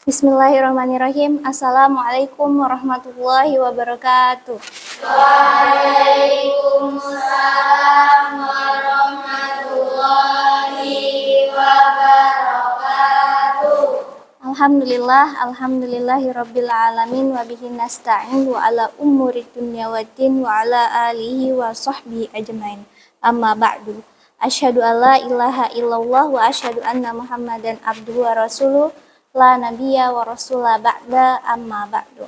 Bismillahirrahmanirrahim. Assalamualaikum warahmatullahi wabarakatuh. Waalaikumsalam warahmatullahi wabarakatuh. Alhamdulillahirabbil alamin wa bihi nasta'in wa ala umuri dunya waddin wa ala alihi wa sahbihi ajmain. Amma ba'du. Asyhadu alla ilaha illallah wa asyhadu anna Muhammadan abduhu wa rasuluh. La nabiyya wa rasulah ba'da amma ba'du.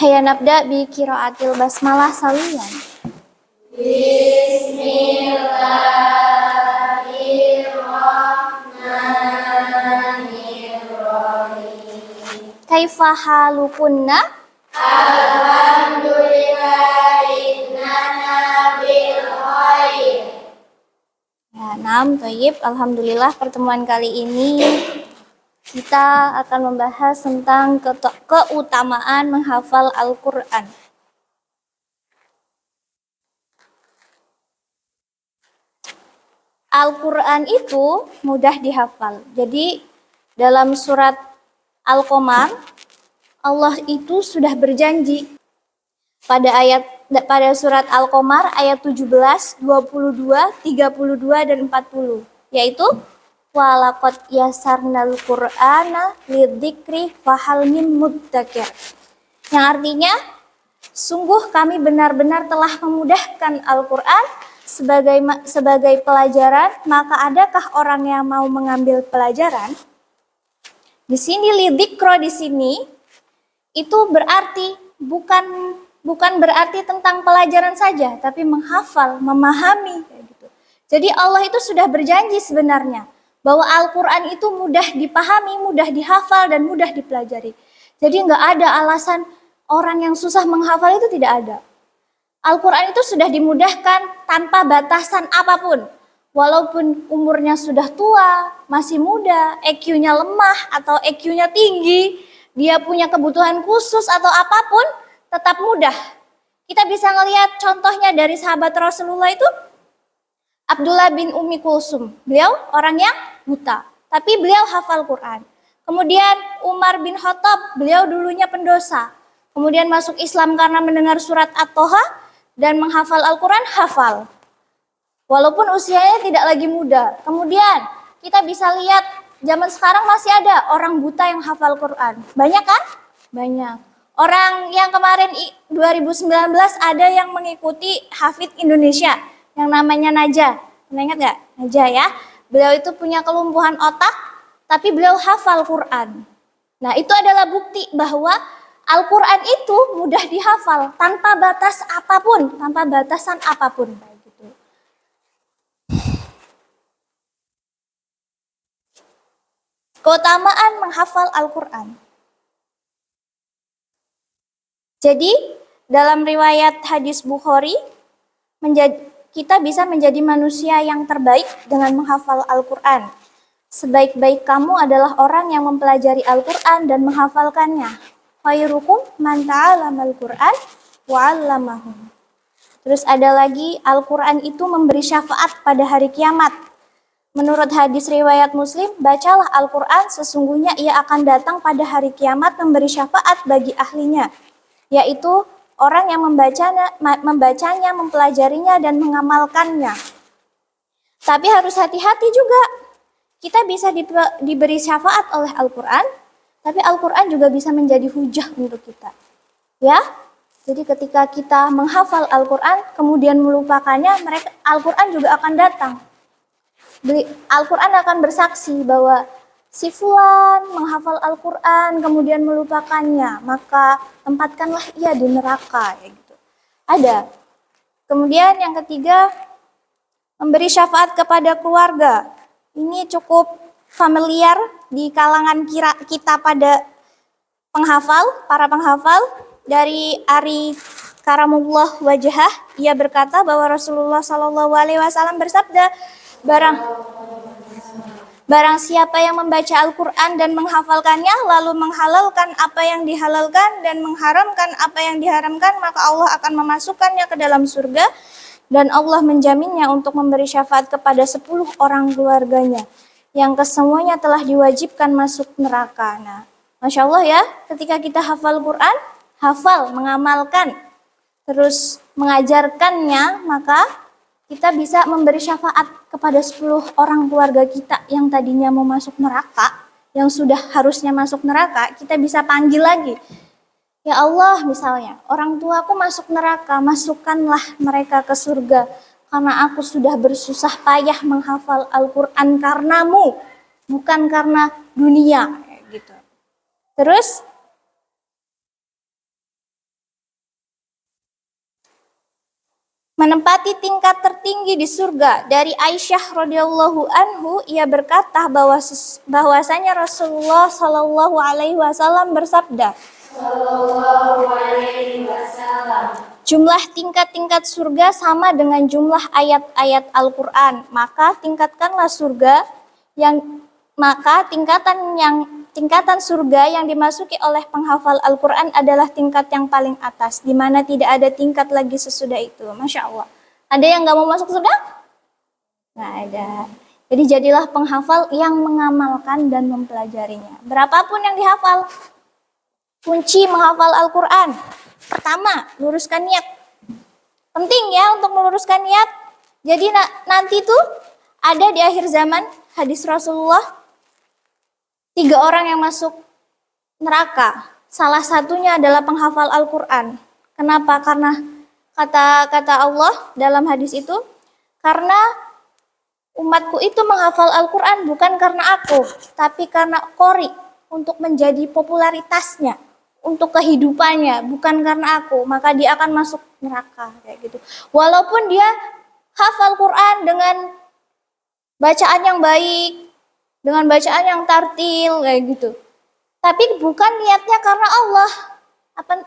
Hayya nabda bi qiraatil basmalah saliyan. Bismillahirrahmanirrahim. Kaifa halukunna? Alhamdulillah innana bil khair. Ya, thayyib. Alhamdulillah pertemuan kali ini kita akan membahas tentang keutamaan menghafal Al-Quran. Al-Quran itu mudah dihafal. Jadi dalam surat Al-Qamar, Allah itu sudah berjanji pada surat Al-Qamar ayat 17, 22, 32, dan 40, yaitu walaqad yasarnal Qur'ana lidzikri fahal min muddakir. Yang artinya, sungguh kami benar-benar telah memudahkan Al-Quran sebagai pelajaran, maka adakah orang yang mau mengambil pelajaran? Di sini lidzikro di sini itu berarti bukan berarti tentang pelajaran saja, tapi menghafal, memahami gitu. Jadi Allah itu sudah berjanji sebenarnya bahwa Al-Quran itu mudah dipahami, mudah dihafal, dan mudah dipelajari. Jadi nggak ada alasan orang yang susah menghafal itu tidak ada. Al-Quran itu sudah dimudahkan tanpa batasan apapun. Walaupun umurnya sudah tua, masih muda, EQ-nya lemah atau EQ-nya tinggi, dia punya kebutuhan khusus atau apapun, tetap mudah. Kita bisa ngelihat contohnya dari sahabat Rasulullah itu, Abdullah bin Ummi Kulsum. Beliau orang yang buta, tapi beliau hafal Quran. Kemudian Umar bin Khattab, beliau dulunya pendosa. Kemudian masuk Islam karena mendengar surat At-Toha dan menghafal Al-Quran, hafal. Walaupun usianya tidak lagi muda. Kemudian kita bisa lihat zaman sekarang masih ada orang buta yang hafal Quran. Banyak kan? Banyak. Orang yang kemarin 2019 ada yang mengikuti Hafidz Indonesia yang namanya Najah. Pernah ingat gak? Najah ya. Beliau itu punya kelumpuhan otak, tapi beliau hafal Quran. Nah, itu adalah bukti bahwa Al-Quran itu mudah dihafal tanpa batas apapun, tanpa batasan apapun. Gitu. Keutamaan menghafal Al-Quran. Jadi, dalam riwayat hadis Bukhari, kita bisa menjadi manusia yang terbaik dengan menghafal Al-Quran. Sebaik-baik kamu adalah orang yang mempelajari Al-Quran dan menghafalkannya. Khairukum man ta'allamal Quran wa 'allamahu. Terus ada lagi, Al-Quran itu memberi syafaat pada hari kiamat. Menurut hadis riwayat Muslim, bacalah Al-Quran, sesungguhnya ia akan datang pada hari kiamat memberi syafaat bagi ahlinya, yaitu orang yang membacanya, mempelajarinya, dan mengamalkannya. Tapi harus hati-hati juga. Kita bisa diberi syafaat oleh Al-Quran, tapi Al-Quran juga bisa menjadi hujah untuk kita. Ya, jadi ketika kita menghafal Al-Quran, kemudian melupakannya, Al-Quran juga akan datang. Al-Quran akan bersaksi bahwa si fulan menghafal Al-Quran kemudian melupakannya, maka tempatkanlah ia di neraka. Ya gitu. Ada. Kemudian yang ketiga, memberi syafaat kepada keluarga. Ini cukup familiar di kalangan kita pada para penghafal. Dari Ari Karamullah Wajhah, ia berkata bahwa Rasulullah SAW bersabda, Barang siapa yang membaca Al-Quran dan menghafalkannya, lalu menghalalkan apa yang dihalalkan dan mengharamkan apa yang diharamkan, maka Allah akan memasukkannya ke dalam surga, dan Allah menjaminnya untuk memberi syafaat kepada 10 orang keluarganya. yang kesemuanya telah diwajibkan masuk neraka. Nah, Masya Allah ya, ketika kita hafal Quran, hafal, mengamalkan, terus mengajarkannya, maka kita bisa memberi syafaat kepada 10 orang keluarga kita yang tadinya mau masuk neraka, yang sudah harusnya masuk neraka, kita bisa panggil lagi. Ya Allah, misalnya, orang tuaku masuk neraka, masukkanlah mereka ke surga, karena aku sudah bersusah payah menghafal Al-Quran karenamu, bukan karena dunia. Gitu. Terus, menempati tingkat tertinggi di surga. Dari Aisyah radhiyallahu anhu, ia berkata bahwasanya Rasulullah Shallallahu alaihi wasallam bersabda, Sallallahu alaihi wasallam. jumlah tingkat-tingkat surga sama dengan jumlah ayat-ayat Al-Qur'an. Maka tingkatkanlah surga tingkatan surga yang dimasuki oleh penghafal Al-Quran adalah tingkat yang paling atas, di mana tidak ada tingkat lagi sesudah itu. Masya Allah. Ada yang nggak mau masuk surga? Nggak ada. Jadi jadilah penghafal yang mengamalkan dan mempelajarinya. Berapapun yang dihafal. Kunci menghafal Al-Quran. Pertama, luruskan niat. Penting ya untuk meluruskan niat. Jadi nanti tuh ada di akhir zaman hadis Rasulullah, 3 orang yang masuk neraka. Salah satunya adalah penghafal Al-Quran. Kenapa? Karena kata Allah dalam hadis itu, karena umatku itu menghafal Al-Quran bukan karena aku, tapi karena qori, untuk menjadi popularitasnya, untuk kehidupannya, bukan karena aku, maka dia akan masuk neraka kayak gitu. Walaupun dia hafal Quran dengan bacaan yang baik, dengan bacaan yang tartil kayak gitu. Tapi bukan niatnya karena Allah,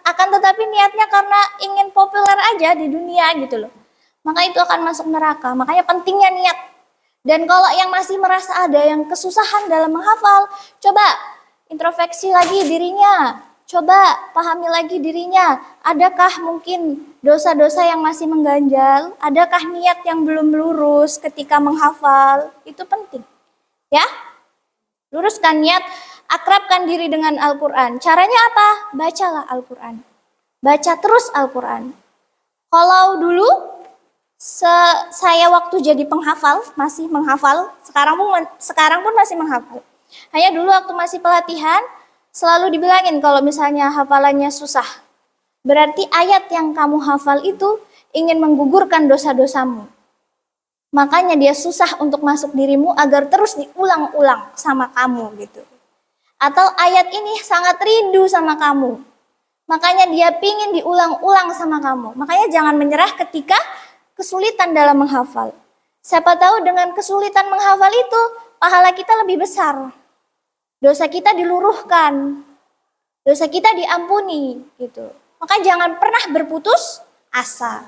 akan tetapi niatnya karena ingin populer aja di dunia gitu loh. Maka itu akan masuk neraka. Makanya pentingnya niat. Dan kalau yang masih merasa ada yang kesusahan dalam menghafal, coba introspeksi lagi dirinya. Coba pahami lagi dirinya. Adakah mungkin dosa-dosa yang masih mengganjal? Adakah niat yang belum lurus ketika menghafal? Itu penting. Ya, luruskan niat, akrabkan diri dengan Al-Quran. Caranya apa? Bacalah Al-Quran. Baca terus Al-Quran. Kalau dulu saya waktu jadi penghafal, masih menghafal, sekarang pun masih menghafal. Hanya dulu waktu masih pelatihan, selalu dibilangin kalau misalnya hafalannya susah, berarti ayat yang kamu hafal itu ingin menggugurkan dosa-dosamu. Makanya dia susah untuk masuk dirimu agar terus diulang-ulang sama kamu gitu. Atau ayat ini sangat rindu sama kamu. Makanya dia pingin diulang-ulang sama kamu. Makanya jangan menyerah ketika kesulitan dalam menghafal. Siapa tahu dengan kesulitan menghafal itu, pahala kita lebih besar. Dosa kita diluruhkan. Dosa kita diampuni gitu. Maka jangan pernah berputus asa.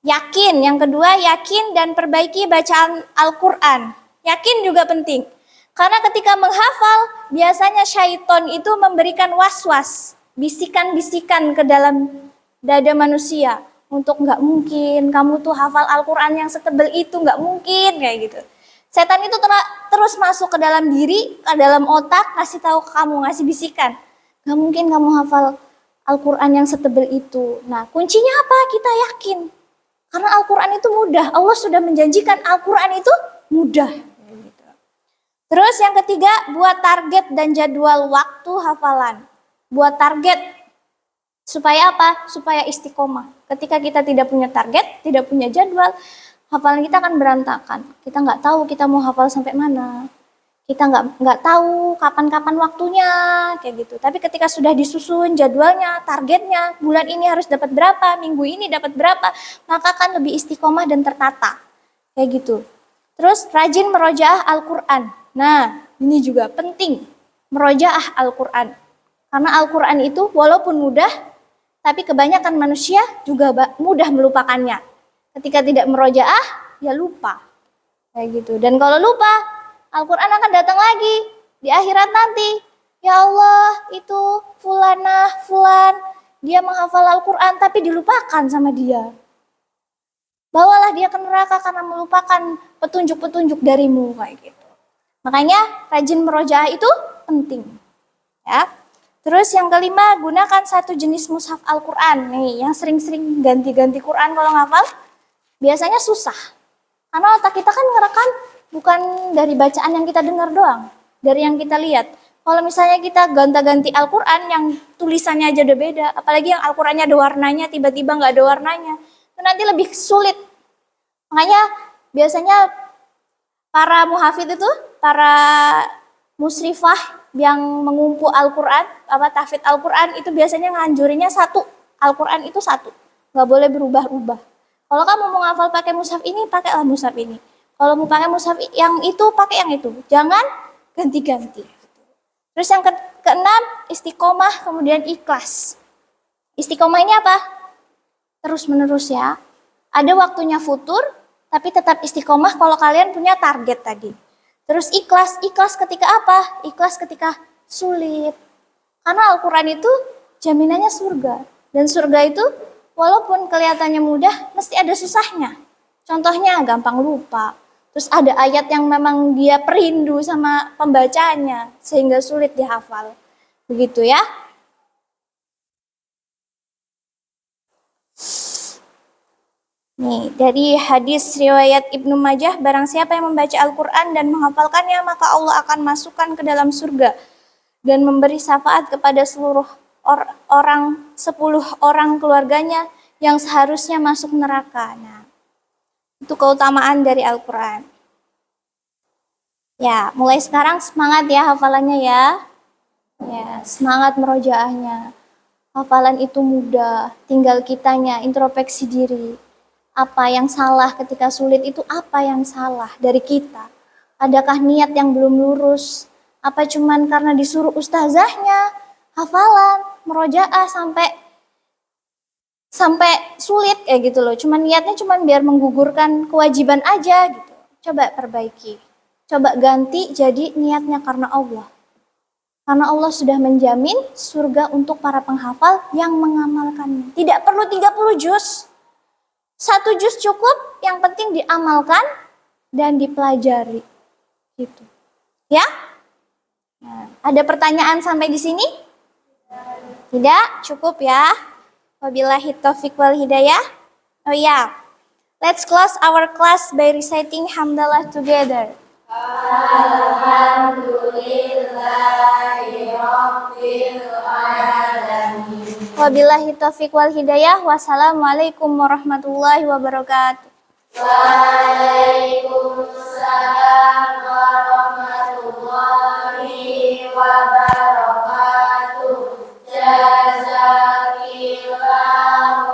Yakin, yang kedua yakin dan perbaiki bacaan Al-Quran. Yakin juga penting. Karena ketika menghafal, biasanya syaiton itu memberikan was-was, bisikan-bisikan ke dalam dada manusia. Untuk nggak mungkin, kamu tuh hafal Al-Quran yang setebal itu, nggak mungkin, kayak gitu. Setan itu terus masuk ke dalam diri, ke dalam otak, ngasih tahu ke kamu, ngasih bisikan. Nggak mungkin kamu hafal Al-Quran yang setebal itu. Nah, kuncinya apa? Kita yakin. Karena Al-Quran itu mudah. Allah sudah menjanjikan Al-Quran itu mudah. Terus yang ketiga, buat target dan jadwal waktu hafalan. Buat target. Supaya apa? Supaya istiqomah. Ketika kita tidak punya target, tidak punya jadwal, hafalan kita akan berantakan. Kita nggak tahu kita mau hafal sampai mana. Kita nggak tahu kapan-kapan waktunya, kayak gitu. Tapi ketika sudah disusun jadwalnya, targetnya, bulan ini harus dapat berapa, minggu ini dapat berapa, maka akan lebih istiqomah dan tertata, kayak gitu. Terus rajin merojaah Al-Quran. Nah, ini juga penting, merojaah Al-Quran. Karena Al-Quran itu walaupun mudah, tapi kebanyakan manusia juga mudah melupakannya. Ketika tidak merojaah, ya lupa. Kayak gitu. Dan kalau lupa, Al-Quran akan datang lagi di akhirat nanti. Ya Allah, itu fulan, dia menghafal Al-Quran tapi dilupakan sama dia. Bawalah dia ke neraka karena melupakan petunjuk-petunjuk darimu, kayak gitu. Makanya rajin murojaah itu penting. Ya. Terus yang kelima, gunakan satu jenis mushaf Al-Quran. Nih, yang sering-sering ganti-ganti Quran kalau ngafal, biasanya susah. Karena otak kita kan ngerekam bukan dari bacaan yang kita dengar doang, dari yang kita lihat. Kalau misalnya kita gonta-ganti Al-Quran yang tulisannya aja udah beda, apalagi yang Al-Qurannya ada warnanya, tiba-tiba nggak ada warnanya, itu nanti lebih sulit. Makanya biasanya para muhafidz itu, para musrifah yang mengumpu Al-Quran, tahfidz Al-Quran itu biasanya nganjurinnya satu. Al-Quran itu satu, nggak boleh berubah-ubah. Kalau kamu mau ngafal pakai mushaf ini, pakailah mushaf ini. Kalau mau pakai mushaf yang itu, pakai yang itu. Jangan ganti-ganti. Terus yang keenam, istiqomah, kemudian ikhlas. Istiqomah ini apa? Terus menerus ya. Ada waktunya futur, tapi tetap istiqomah kalau kalian punya target tadi. Terus ikhlas ketika apa? Ikhlas ketika sulit. Karena Al-Quran itu jaminannya surga. Dan surga itu walaupun kelihatannya mudah, mesti ada susahnya. Contohnya gampang lupa. Terus ada ayat yang memang dia perindu sama pembacanya, sehingga sulit dihafal. Begitu ya. Nih, dari hadis riwayat Ibnu Majah, barang siapa yang membaca Al-Quran dan menghafalkannya, maka Allah akan masukkan ke dalam surga dan memberi syafaat kepada seluruh orang, 10 orang keluarganya yang seharusnya masuk neraka. Nah, itu keutamaan dari Al-Quran. Ya, mulai sekarang semangat ya hafalannya ya. Ya, semangat merojaahnya. Hafalan itu mudah, tinggal kitanya introspeksi diri. Apa yang salah ketika sulit itu apa yang salah dari kita? Adakah niat yang belum lurus? Apa cuman karena disuruh ustazahnya hafalan, merojaah sampai sulit kayak gitu loh. Cuman niatnya cuman biar menggugurkan kewajiban aja gitu. Coba perbaiki. Coba ganti jadi niatnya karena Allah. Karena Allah sudah menjamin surga untuk para penghafal yang mengamalkannya. Tidak perlu 30 juz. 1 juz cukup, yang penting diamalkan dan dipelajari. Gitu. Ya? Nah, ada pertanyaan sampai di sini? Tidak? Cukup ya? Wabillahi taufiq wal hidayah. Oh ya. Let's close our class by reciting hamdalah together. Alhamdulillahirabbil alamin. Wabillahi taufiq wal hidayah. Wassalamualaikum warahmatullahi wabarakatuh. Waalaikumsalam warahmatullahi wabarakatuh. Jazakillahu